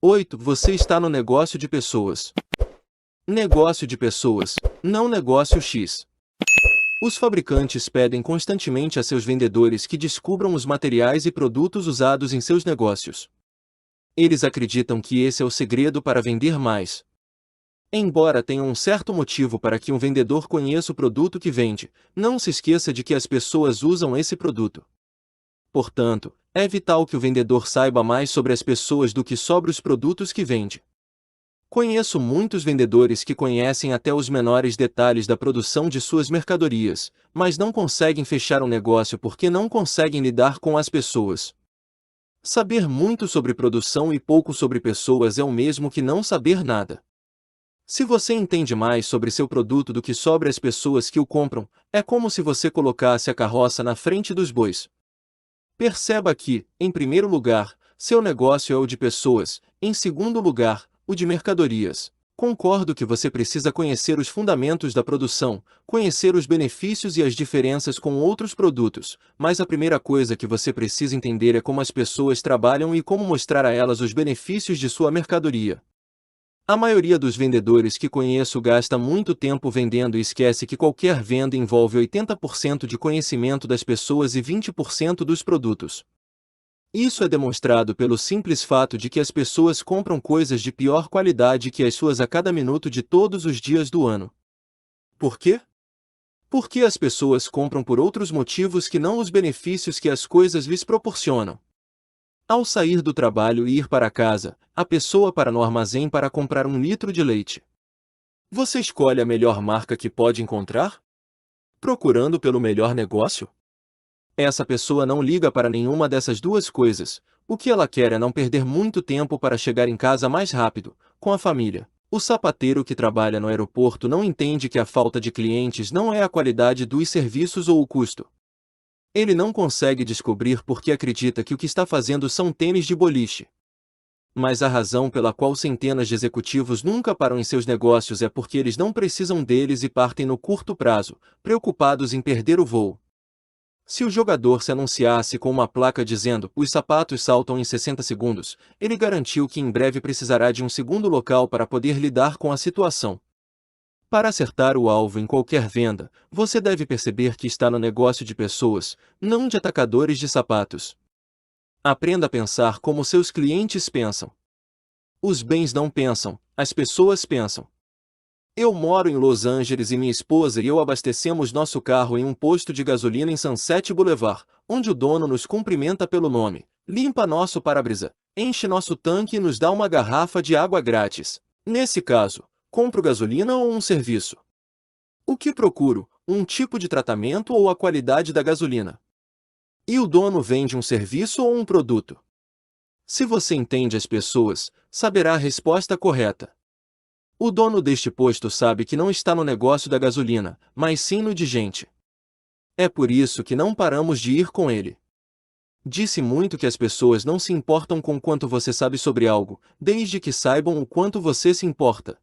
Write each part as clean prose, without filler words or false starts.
8. Você está no negócio de pessoas. Negócio de pessoas, não negócio X. Os fabricantes pedem constantemente a seus vendedores que descubram os materiais e produtos usados em seus negócios. Eles acreditam que esse é o segredo para vender mais. Embora tenha um certo motivo para que um vendedor conheça o produto que vende, não se esqueça de que as pessoas usam esse produto. Portanto, é vital que o vendedor saiba mais sobre as pessoas do que sobre os produtos que vende. Conheço muitos vendedores que conhecem até os menores detalhes da produção de suas mercadorias, mas não conseguem fechar um negócio porque não conseguem lidar com as pessoas. Saber muito sobre produção e pouco sobre pessoas é o mesmo que não saber nada. Se você entende mais sobre seu produto do que sobre as pessoas que o compram, é como se você colocasse a carroça na frente dos bois. Perceba que, em primeiro lugar, seu negócio é o de pessoas, em segundo lugar, o de mercadorias. Concordo que você precisa conhecer os fundamentos da produção, conhecer os benefícios e as diferenças com outros produtos, mas a primeira coisa que você precisa entender é como as pessoas trabalham e como mostrar a elas os benefícios de sua mercadoria. A maioria dos vendedores que conheço gasta muito tempo vendendo e esquece que qualquer venda envolve 80% de conhecimento das pessoas e 20% dos produtos. Isso é demonstrado pelo simples fato de que as pessoas compram coisas de pior qualidade que as suas a cada minuto de todos os dias do ano. Por quê? Porque as pessoas compram por outros motivos que não os benefícios que as coisas lhes proporcionam. Ao sair do trabalho e ir para casa, a pessoa para no armazém para comprar 1 litro de leite. Você escolhe a melhor marca que pode encontrar? Procurando pelo melhor negócio? Essa pessoa não liga para nenhuma dessas duas coisas. O que ela quer é não perder muito tempo para chegar em casa mais rápido, com a família. O sapateiro que trabalha no aeroporto não entende que a falta de clientes não é a qualidade dos serviços ou o custo. Ele não consegue descobrir porque acredita que o que está fazendo são tênis de boliche. Mas a razão pela qual centenas de executivos nunca param em seus negócios é porque eles não precisam deles e partem no curto prazo, preocupados em perder o voo. Se o jogador se anunciasse com uma placa dizendo "os sapatos saltam em 60 segundos", ele garantiu que em breve precisará de um segundo local para poder lidar com a situação. Para acertar o alvo em qualquer venda, você deve perceber que está no negócio de pessoas, não de atacadores de sapatos. Aprenda a pensar como seus clientes pensam. Os bens não pensam, as pessoas pensam. Eu moro em Los Angeles e minha esposa e eu abastecemos nosso carro em um posto de gasolina em Sunset Boulevard, onde o dono nos cumprimenta pelo nome, limpa nosso para-brisa, enche nosso tanque e nos dá uma garrafa de água grátis. Nesse caso, compro gasolina ou um serviço? O que procuro, um tipo de tratamento ou a qualidade da gasolina? E o dono vende um serviço ou um produto? Se você entende as pessoas, saberá a resposta correta. O dono deste posto sabe que não está no negócio da gasolina, mas sim no de gente. É por isso que não paramos de ir com ele. Disse muito que as pessoas não se importam com quanto você sabe sobre algo, desde que saibam o quanto você se importa.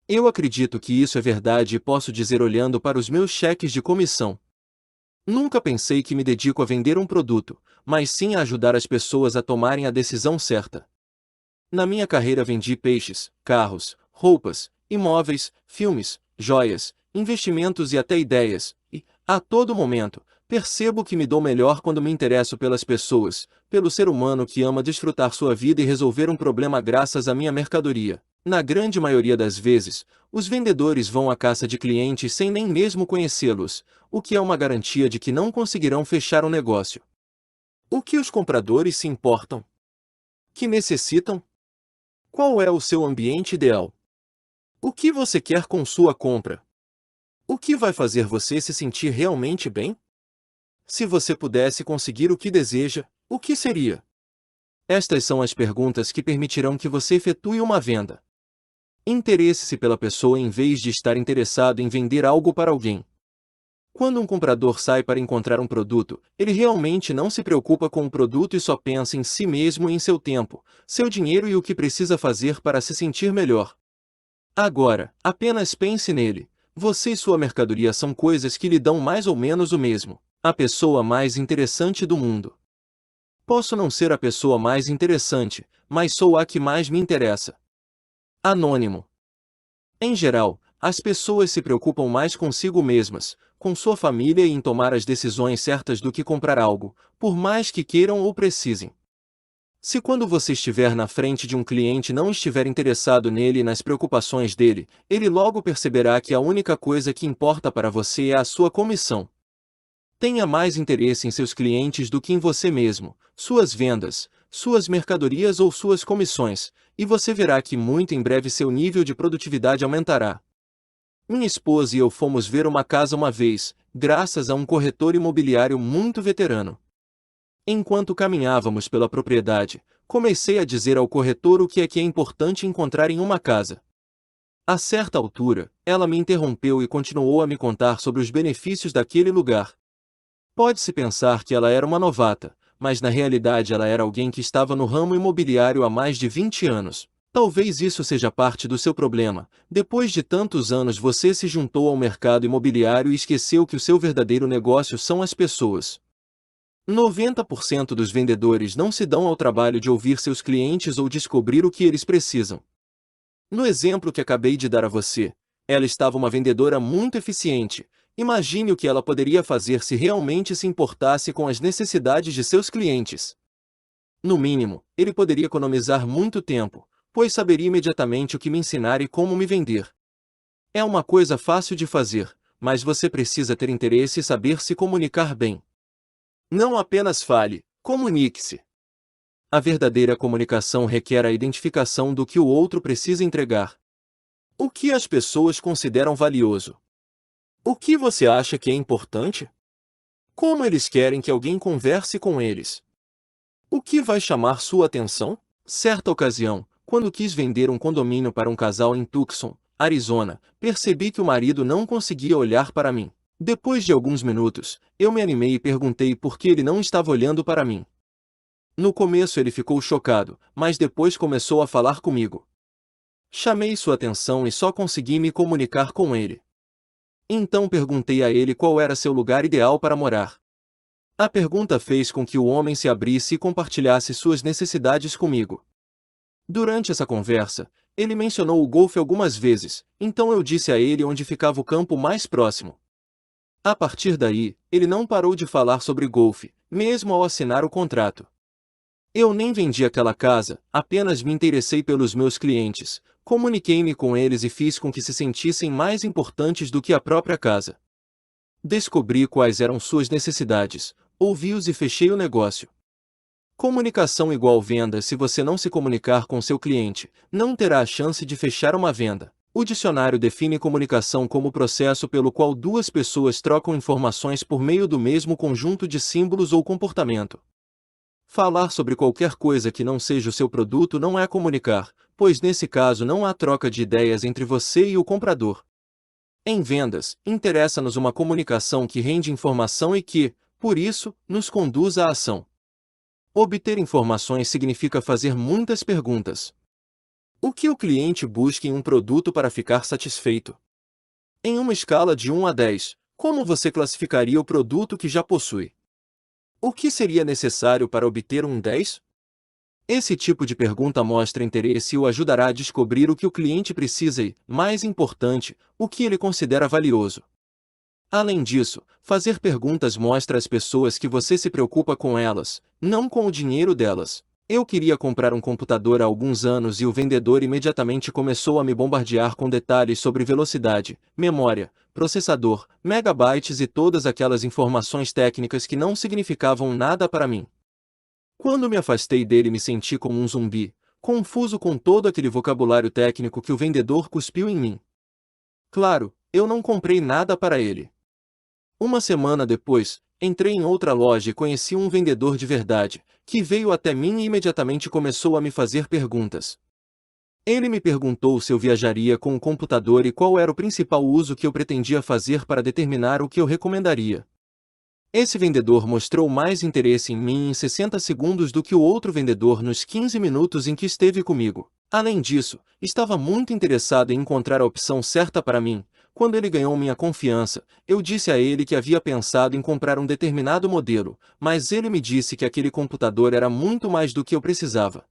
Eu acredito que isso é verdade e posso dizer olhando para os meus cheques de comissão. Nunca pensei que me dedico a vender um produto, mas sim a ajudar as pessoas a tomarem a decisão certa. Na minha carreira vendi peixes, carros, roupas, imóveis, filmes, joias, investimentos e até ideias, e, a todo momento, percebo que me dou melhor quando me interesso pelas pessoas, pelo ser humano que ama desfrutar sua vida e resolver um problema graças à minha mercadoria. Na grande maioria das vezes, os vendedores vão à caça de clientes sem nem mesmo conhecê-los, o que é uma garantia de que não conseguirão fechar um negócio. O que os compradores se importam? Que necessitam? Qual é o seu ambiente ideal? O que você quer com sua compra? O que vai fazer você se sentir realmente bem? Se você pudesse conseguir o que deseja, o que seria? Estas são as perguntas que permitirão que você efetue uma venda. Interesse-se pela pessoa em vez de estar interessado em vender algo para alguém. Quando um comprador sai para encontrar um produto, ele realmente não se preocupa com o produto e só pensa em si mesmo e em seu tempo, seu dinheiro e o que precisa fazer para se sentir melhor. Agora, apenas pense nele. Você e sua mercadoria são coisas que lhe dão mais ou menos o mesmo. A pessoa mais interessante do mundo. Posso não ser a pessoa mais interessante, mas sou a que mais me interessa. Anônimo. Em geral, as pessoas se preocupam mais consigo mesmas, com sua família e em tomar as decisões certas do que comprar algo, por mais que queiram ou precisem. Se quando você estiver na frente de um cliente não estiver interessado nele e nas preocupações dele, ele logo perceberá que a única coisa que importa para você é a sua comissão. Tenha mais interesse em seus clientes do que em você mesmo, suas vendas, suas mercadorias ou suas comissões, e você verá que muito em breve seu nível de produtividade aumentará. Minha esposa e eu fomos ver uma casa uma vez, graças a um corretor imobiliário muito veterano. Enquanto caminhávamos pela propriedade, comecei a dizer ao corretor o que é importante encontrar em uma casa. A certa altura, ela me interrompeu e continuou a me contar sobre os benefícios daquele lugar. Pode-se pensar que ela era uma novata, mas na realidade ela era alguém que estava no ramo imobiliário há mais de 20 anos. Talvez isso seja parte do seu problema. Depois de tantos anos você se juntou ao mercado imobiliário e esqueceu que o seu verdadeiro negócio são as pessoas. 90% dos vendedores não se dão ao trabalho de ouvir seus clientes ou descobrir o que eles precisam. No exemplo que acabei de dar a você, ela estava uma vendedora muito eficiente. Imagine o que ela poderia fazer se realmente se importasse com as necessidades de seus clientes. No mínimo, ele poderia economizar muito tempo, pois saberia imediatamente o que me ensinar e como me vender. É uma coisa fácil de fazer, mas você precisa ter interesse e saber se comunicar bem. Não apenas fale, comunique-se. A verdadeira comunicação requer a identificação do que o outro precisa entregar. O que as pessoas consideram valioso? O que você acha que é importante? Como eles querem que alguém converse com eles? O que vai chamar sua atenção? Certa ocasião, quando quis vender um condomínio para um casal em Tucson, Arizona, percebi que o marido não conseguia olhar para mim. Depois de alguns minutos, eu me animei e perguntei por que ele não estava olhando para mim. No começo ele ficou chocado, mas depois começou a falar comigo. Chamei sua atenção e só consegui me comunicar com ele. Então perguntei a ele qual era seu lugar ideal para morar. A pergunta fez com que o homem se abrisse e compartilhasse suas necessidades comigo. Durante essa conversa, ele mencionou o golfe algumas vezes, então eu disse a ele onde ficava o campo mais próximo. A partir daí, ele não parou de falar sobre golfe, mesmo ao assinar o contrato. Eu nem vendi aquela casa, apenas me interessei pelos meus clientes, comuniquei-me com eles e fiz com que se sentissem mais importantes do que a própria casa. Descobri quais eram suas necessidades, ouvi-os e fechei o negócio. Comunicação igual venda. Se você não se comunicar com seu cliente, não terá a chance de fechar uma venda. O dicionário define comunicação como o processo pelo qual duas pessoas trocam informações por meio do mesmo conjunto de símbolos ou comportamento. Falar sobre qualquer coisa que não seja o seu produto não é comunicar, pois nesse caso não há troca de ideias entre você e o comprador. Em vendas, interessa-nos uma comunicação que rende informação e que, por isso, nos conduz à ação. Obter informações significa fazer muitas perguntas. O que o cliente busca em um produto para ficar satisfeito? Em uma escala de 1 a 10, como você classificaria o produto que já possui? O que seria necessário para obter um 10? Esse tipo de pergunta mostra interesse e o ajudará a descobrir o que o cliente precisa e, mais importante, o que ele considera valioso. Além disso, fazer perguntas mostra às pessoas que você se preocupa com elas, não com o dinheiro delas. Eu queria comprar um computador há alguns anos e o vendedor imediatamente começou a me bombardear com detalhes sobre velocidade, memória, processador, megabytes e todas aquelas informações técnicas que não significavam nada para mim. Quando me afastei dele, me senti como um zumbi, confuso com todo aquele vocabulário técnico que o vendedor cuspiu em mim. Claro, eu não comprei nada para ele. Uma semana depois, entrei em outra loja e conheci um vendedor de verdade, que veio até mim e imediatamente começou a me fazer perguntas. Ele me perguntou se eu viajaria com o computador e qual era o principal uso que eu pretendia fazer para determinar o que eu recomendaria. Esse vendedor mostrou mais interesse em mim em 60 segundos do que o outro vendedor nos 15 minutos em que esteve comigo. Além disso, estava muito interessado em encontrar a opção certa para mim. Quando ele ganhou minha confiança, eu disse a ele que havia pensado em comprar um determinado modelo, mas ele me disse que aquele computador era muito mais do que eu precisava.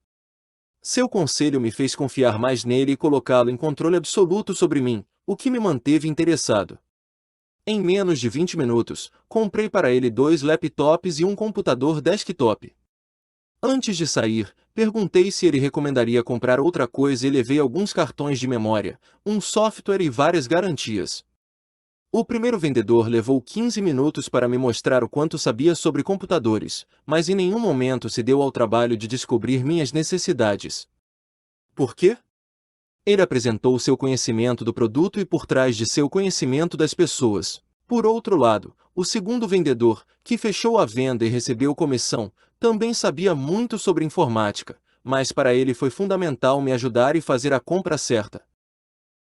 Seu conselho me fez confiar mais nele e colocá-lo em controle absoluto sobre mim, o que me manteve interessado. Em menos de 20 minutos, comprei para ele 2 laptops e um computador desktop. Antes de sair, perguntei se ele recomendaria comprar outra coisa e levei alguns cartões de memória, um software e várias garantias. O primeiro vendedor levou 15 minutos para me mostrar o quanto sabia sobre computadores, mas em nenhum momento se deu ao trabalho de descobrir minhas necessidades. Por quê? Ele apresentou seu conhecimento do produto e por trás de seu conhecimento das pessoas. Por outro lado, o segundo vendedor, que fechou a venda e recebeu comissão, também sabia muito sobre informática, mas para ele foi fundamental me ajudar e fazer a compra certa.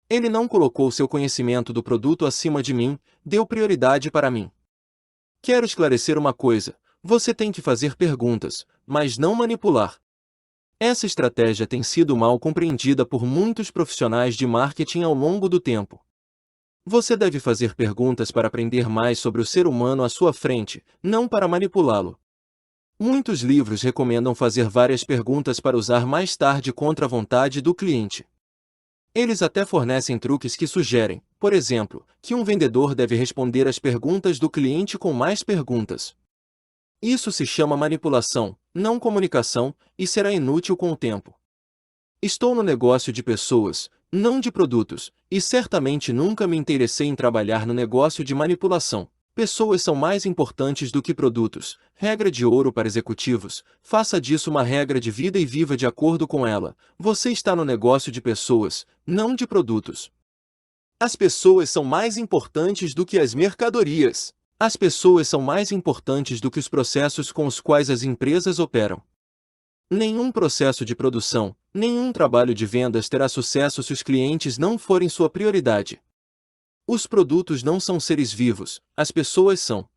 Ele não colocou seu conhecimento do produto acima de mim, deu prioridade para mim. Quero esclarecer uma coisa: você tem que fazer perguntas, mas não manipular. Essa estratégia tem sido mal compreendida por muitos profissionais de marketing ao longo do tempo. Você deve fazer perguntas para aprender mais sobre o ser humano à sua frente, não para manipulá-lo. Muitos livros recomendam fazer várias perguntas para usar mais tarde contra a vontade do cliente. Eles até fornecem truques que sugerem, por exemplo, que um vendedor deve responder às perguntas do cliente com mais perguntas. Isso se chama manipulação, não comunicação, e será inútil com o tempo. Estou no negócio de pessoas, não de produtos, e certamente nunca me interessei em trabalhar no negócio de manipulação. Pessoas são mais importantes do que produtos. Regra de ouro para executivos: faça disso uma regra de vida e viva de acordo com ela. Você está no negócio de pessoas, não de produtos. As pessoas são mais importantes do que as mercadorias. As pessoas são mais importantes do que os processos com os quais as empresas operam. Nenhum processo de produção, nenhum trabalho de vendas terá sucesso se os clientes não forem sua prioridade. Os produtos não são seres vivos, as pessoas são.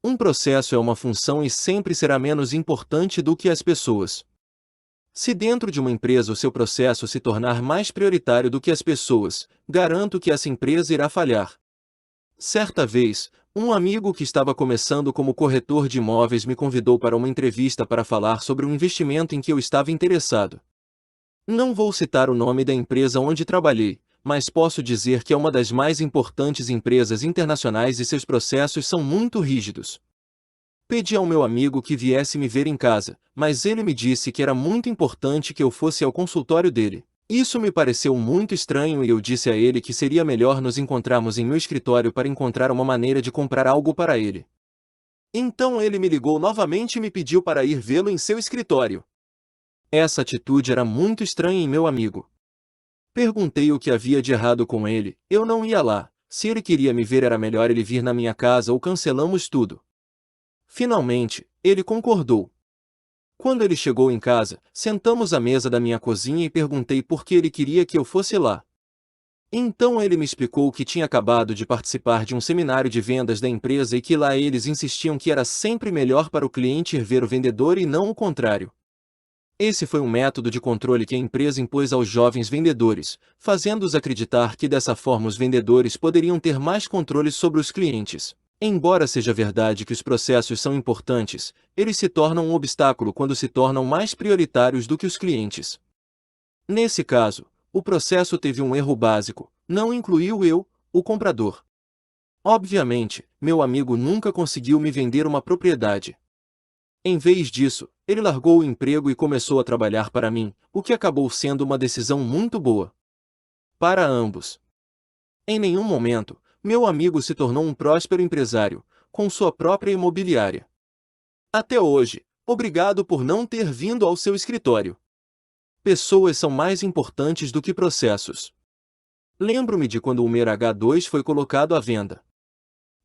Um processo é uma função e sempre será menos importante do que as pessoas. Se dentro de uma empresa o seu processo se tornar mais prioritário do que as pessoas, garanto que essa empresa irá falhar. Certa vez, um amigo que estava começando como corretor de imóveis me convidou para uma entrevista para falar sobre um investimento em que eu estava interessado. Não vou citar o nome da empresa onde trabalhei, mas posso dizer que é uma das mais importantes empresas internacionais e seus processos são muito rígidos. Pedi ao meu amigo que viesse me ver em casa, mas ele me disse que era muito importante que eu fosse ao consultório dele. Isso me pareceu muito estranho e eu disse a ele que seria melhor nos encontrarmos em meu escritório para encontrar uma maneira de comprar algo para ele. Então ele me ligou novamente e me pediu para ir vê-lo em seu escritório. Essa atitude era muito estranha em meu amigo. Perguntei o que havia de errado com ele. Eu não ia lá. Se ele queria me ver, era melhor ele vir na minha casa ou cancelamos tudo. Finalmente, ele concordou. Quando ele chegou em casa, sentamos à mesa da minha cozinha e perguntei por que ele queria que eu fosse lá. Então ele me explicou que tinha acabado de participar de um seminário de vendas da empresa e que lá eles insistiam que era sempre melhor para o cliente ir ver o vendedor e não o contrário. Esse foi um método de controle que a empresa impôs aos jovens vendedores, fazendo-os acreditar que dessa forma os vendedores poderiam ter mais controle sobre os clientes. Embora seja verdade que os processos são importantes, eles se tornam um obstáculo quando se tornam mais prioritários do que os clientes. Nesse caso, o processo teve um erro básico: não incluiu eu, o comprador. Obviamente, meu amigo nunca conseguiu me vender uma propriedade. Em vez disso, ele largou o emprego e começou a trabalhar para mim, o que acabou sendo uma decisão muito boa para ambos. Em nenhum momento, meu amigo se tornou um próspero empresário, com sua própria imobiliária. Até hoje, obrigado por não ter vindo ao seu escritório. Pessoas são mais importantes do que processos. Lembro-me de quando o Umer H2 foi colocado à venda.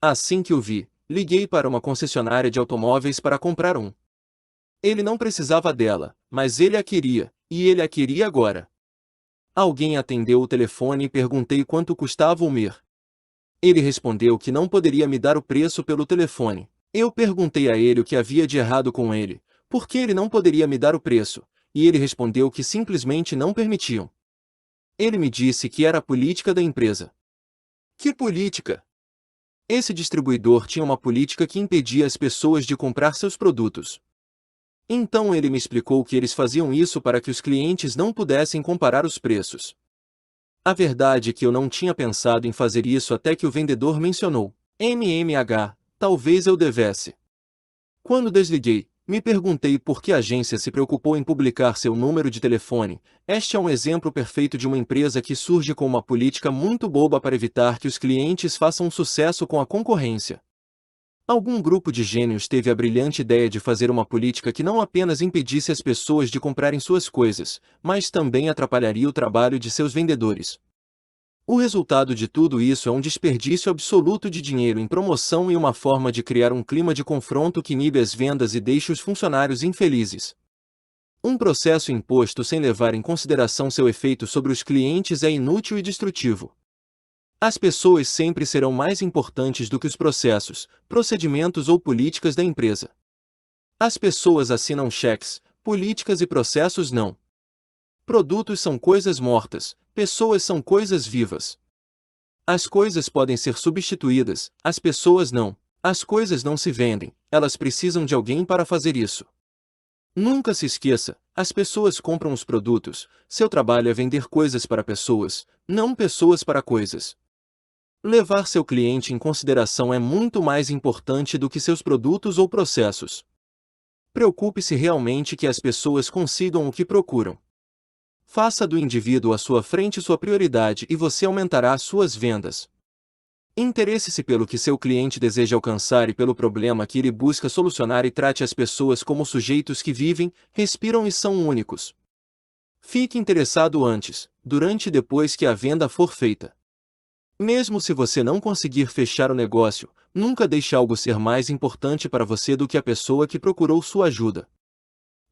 Assim que o vi, liguei para uma concessionária de automóveis para comprar um. Ele não precisava dela, mas ele a queria, e ele a queria agora. Alguém atendeu o telefone e perguntei quanto custava o Umer. Ele respondeu que não poderia me dar o preço pelo telefone. Eu perguntei a ele o que havia de errado com ele, por que ele não poderia me dar o preço, e ele respondeu que simplesmente não permitiam. Ele me disse que era a política da empresa. Que política? Esse distribuidor tinha uma política que impedia as pessoas de comprar seus produtos. Então ele me explicou que eles faziam isso para que os clientes não pudessem comparar os preços. A verdade é que eu não tinha pensado em fazer isso até que o vendedor mencionou. talvez eu devesse. Quando desliguei, me perguntei por que a agência se preocupou em publicar seu número de telefone. Este é um exemplo perfeito de uma empresa que surge com uma política muito boba para evitar que os clientes façam sucesso com a concorrência. Algum grupo de gênios teve a brilhante ideia de fazer uma política que não apenas impedisse as pessoas de comprarem suas coisas, mas também atrapalharia o trabalho de seus vendedores. O resultado de tudo isso é um desperdício absoluto de dinheiro em promoção e uma forma de criar um clima de confronto que inibe as vendas e deixa os funcionários infelizes. Um processo imposto sem levar em consideração seu efeito sobre os clientes é inútil e destrutivo. As pessoas sempre serão mais importantes do que os processos, procedimentos ou políticas da empresa. As pessoas assinam cheques, políticas e processos não. Produtos são coisas mortas, pessoas são coisas vivas. As coisas podem ser substituídas, as pessoas não. As coisas não se vendem, elas precisam de alguém para fazer isso. Nunca se esqueça, as pessoas compram os produtos, seu trabalho é vender coisas para pessoas, não pessoas para coisas. Levar seu cliente em consideração é muito mais importante do que seus produtos ou processos. Preocupe-se realmente que as pessoas consigam o que procuram. Faça do indivíduo à sua frente sua prioridade e você aumentará suas vendas. Interesse-se pelo que seu cliente deseja alcançar e pelo problema que ele busca solucionar e trate as pessoas como sujeitos que vivem, respiram e são únicos. Fique interessado antes, durante e depois que a venda for feita. Mesmo se você não conseguir fechar o negócio, nunca deixe algo ser mais importante para você do que a pessoa que procurou sua ajuda.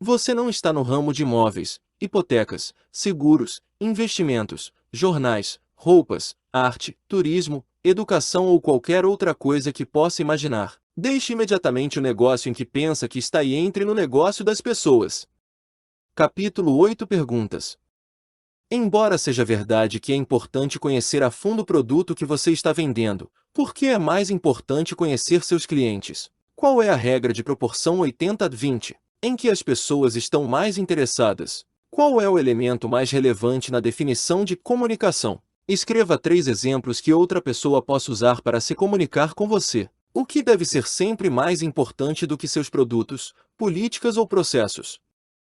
Você não está no ramo de imóveis, hipotecas, seguros, investimentos, jornais, roupas, arte, turismo, educação ou qualquer outra coisa que possa imaginar. Deixe imediatamente o negócio em que pensa que está e entre no negócio das pessoas. Capítulo 8 Perguntas. Embora seja verdade que é importante conhecer a fundo o produto que você está vendendo, por que é mais importante conhecer seus clientes? Qual é a regra de proporção 80-20, em que as pessoas estão mais interessadas? Qual é o elemento mais relevante na definição de comunicação? Escreva 3 exemplos que outra pessoa possa usar para se comunicar com você. O que deve ser sempre mais importante do que seus produtos, políticas ou processos?